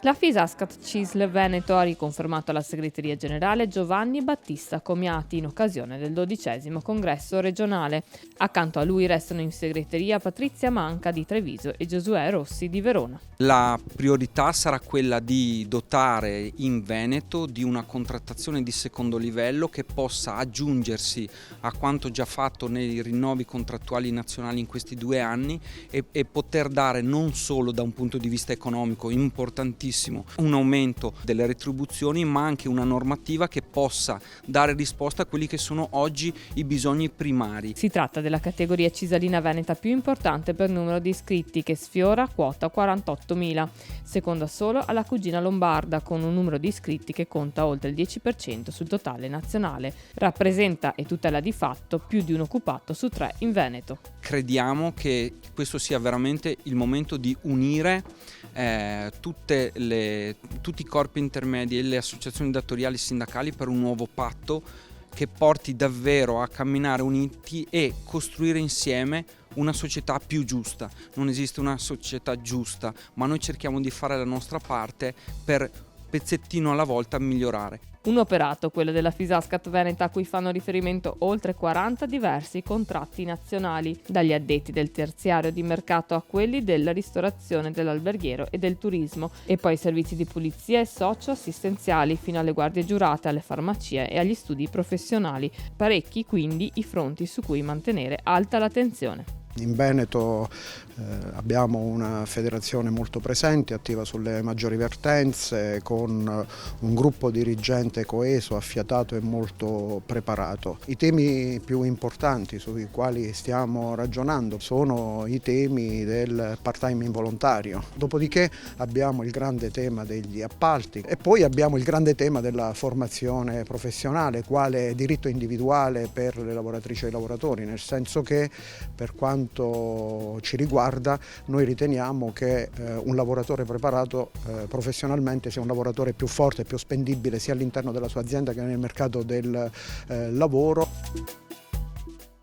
La Fisascat CISL Veneto ha riconfermato alla segreteria generale Giovanni Battista Comiati in occasione del 12° congresso regionale. Accanto a lui restano in segreteria Patrizia Manca di Treviso e Giosuè Rossi di Verona. La priorità sarà quella di dotare in Veneto di una contrattazione di secondo livello che possa aggiungersi a quanto già fatto nei rinnovi contrattuali nazionali in questi 2 anni e poter dare non solo da un punto di vista economico importantissimo un aumento delle retribuzioni, ma anche una normativa che possa dare risposta a quelli che sono oggi i bisogni primari. Si tratta della categoria cisalina veneta più importante per numero di iscritti, che sfiora quota 48.000, seconda solo alla cugina lombarda, con un numero di iscritti che conta oltre il 10% sul totale nazionale. Rappresenta e tutela di fatto più di un occupato su 3 in Veneto. Crediamo che questo sia veramente il momento di unire tutti i corpi intermedi e le associazioni datoriali sindacali per un nuovo patto che porti davvero a camminare uniti e costruire insieme una società più giusta. Non esiste una società giusta, ma noi cerchiamo di fare la nostra parte per pezzettino alla volta migliorare. Un operato, quello della Fisascat Veneta, a cui fanno riferimento oltre 40 diversi contratti nazionali, dagli addetti del terziario di mercato a quelli della ristorazione, dell'alberghiero e del turismo, e poi servizi di pulizia e socio-assistenziali fino alle guardie giurate, alle farmacie e agli studi professionali. Parecchi quindi i fronti su cui mantenere alta l'attenzione. In Veneto abbiamo una federazione molto presente, attiva sulle maggiori vertenze, con un gruppo dirigente coeso, affiatato e molto preparato. I temi più importanti sui quali stiamo ragionando sono i temi del part-time involontario. Dopodiché abbiamo il grande tema degli appalti e poi abbiamo il grande tema della formazione professionale, quale diritto individuale per le lavoratrici e i lavoratori, nel senso che per quanto ci riguarda noi riteniamo che un lavoratore preparato professionalmente sia un lavoratore più forte e più spendibile sia all'interno della sua azienda che nel mercato del lavoro.